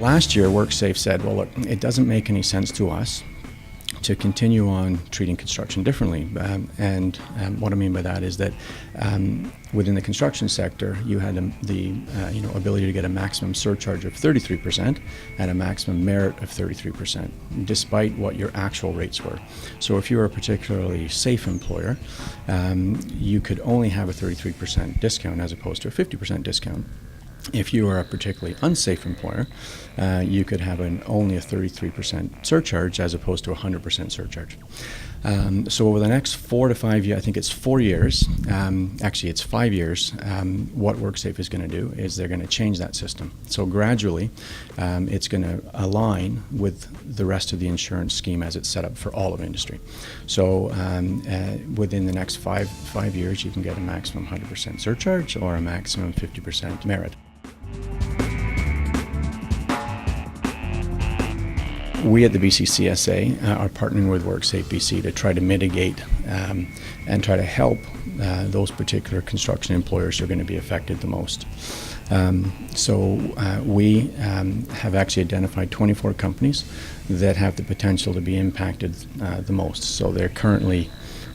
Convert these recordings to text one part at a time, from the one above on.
Last year, WorkSafe said, well, look, it doesn't make any sense to us to continue on treating construction differently. And what I mean by that is that within the construction sector, you had the ability to get a maximum surcharge of 33% and a maximum merit of 33%, despite what your actual rates were. So if you were a particularly safe employer, you could only have a 33% discount as opposed to a 50% discount. If you are a particularly unsafe employer, you could have only a 33% surcharge as opposed to a 100% surcharge. So over the next 4 to 5 years, I think it's 4 years, actually it's 5 years, what WorkSafe is going to do is they're going to change that system. So gradually, it's going to align with the rest of the insurance scheme as it's set up for all of industry. So within the next five years, you can get a maximum 100% surcharge or a maximum 50% merit. We at the BCCSA are partnering with WorkSafeBC to try to mitigate and try to help those particular construction employers who are going to be affected the most. We have actually identified 24 companies that have the potential to be impacted the most. So they're currently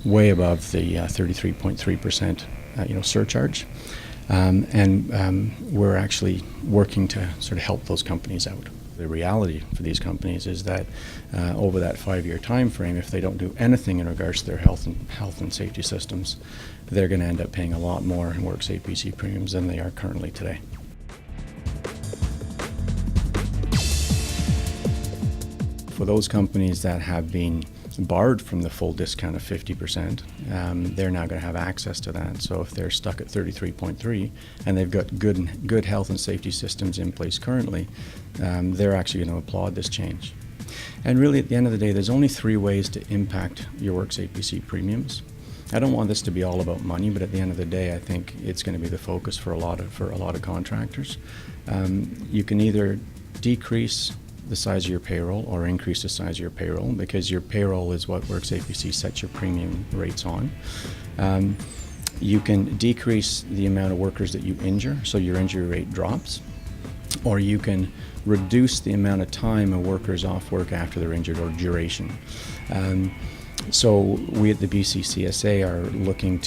way above the 33.3% surcharge. We're actually working to sort of help those companies out. The reality for these companies is that over that 5-year time frame, if they don't do anything in regards to their health and safety systems, they're going to end up paying a lot more in WorkSafeBC premiums than they are currently today. For those companies that have been barred from the full discount of 50%, they're now going to have access to that. So if they're stuck at 33.3 and they've got good health and safety systems in place currently, they're actually going to applaud this change. And really, at the end of the day, there's only 3 ways to impact your WorkSafeBC premiums. I don't want this to be all about money, but at the end of the day, I think it's going to be the focus for a lot of contractors. You can either decrease the size of your payroll or increase the size of your payroll, because your payroll is what WorkSafeBC sets your premium rates on. You can decrease the amount of workers that you injure, so your injury rate drops, or you can reduce the amount of time a worker is off work after they're injured, or duration. So we at the BCCSA are looking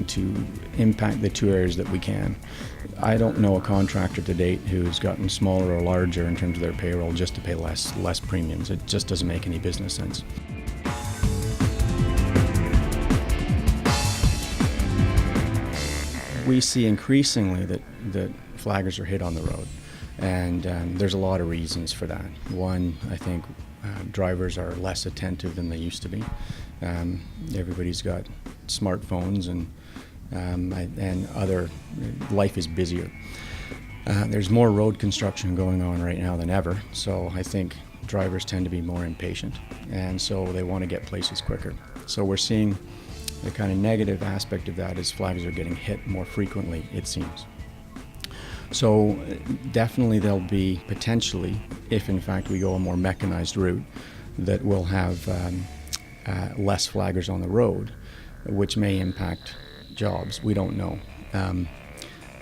to impact the 2 areas that we can. I don't know a contractor to date who's gotten smaller or larger in terms of their payroll just to pay less premiums. It just doesn't make any business sense. We see increasingly that flaggers are hit on the road, and there's a lot of reasons for that. One, I think drivers are less attentive than they used to be. Everybody's got smartphones and other, life is busier. There's more road construction going on right now than ever, so I think drivers tend to be more impatient, and so they want to get places quicker. So we're seeing the kind of negative aspect of that is flaggers are getting hit more frequently, it seems. So definitely there'll be potentially, if in fact we go a more mechanized route, that we'll have less flaggers on the road, which may impact jobs. We don't know.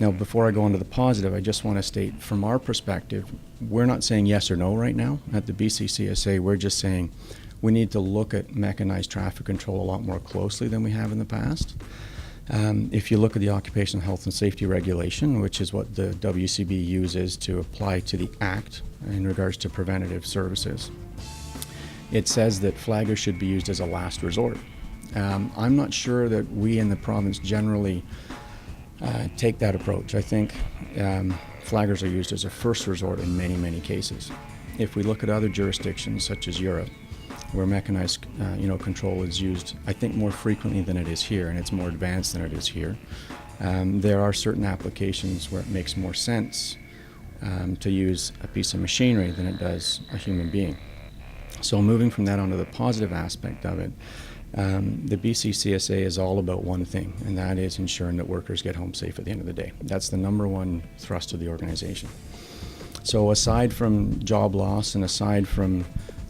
Now, before I go on to the positive, I just want to state, from our perspective, we're not saying yes or no right now. At the BCCSA, we're just saying we need to look at mechanized traffic control a lot more closely than we have in the past. If you look at the Occupational Health and Safety Regulation, which is what the WCB uses to apply to the Act in regards to preventative services, it says that flaggers should be used as a last resort. I'm not sure that we in the province generally take that approach. I think flaggers are used as a first resort in many, many cases. If we look at other jurisdictions such as Europe, where mechanized control is used, I think, more frequently than it is here, and it's more advanced than it is here. There are certain applications where it makes more sense to use a piece of machinery than it does a human being. So moving from that onto the positive aspect of it, the BCCSA is all about one thing, and that is ensuring that workers get home safe at the end of the day. That's the #1 thrust of the organization. So aside from job loss and aside from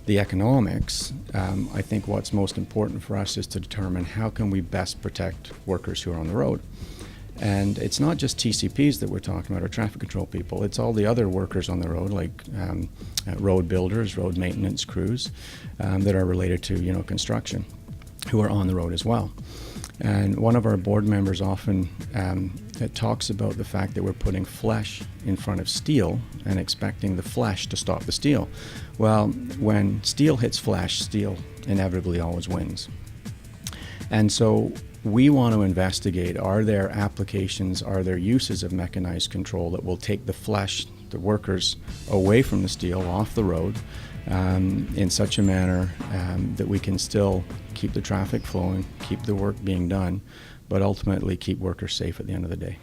the economics, I think what's most important for us is to determine how can we best protect workers who are on the road. And it's not just TCPs that we're talking about, or traffic control people. It's all the other workers on the road, like road builders, road maintenance crews that are related to construction, who are on the road as well. And one of our board members often talks about the fact that we're putting flesh in front of steel and expecting the flesh to stop the steel. Well, when steel hits flesh, steel inevitably always wins. And so we want to investigate, are there applications, are there uses of mechanized control that will take the flesh, the workers, away from the steel, off the road, in such a manner that we can still keep the traffic flowing, keep the work being done, but ultimately keep workers safe at the end of the day.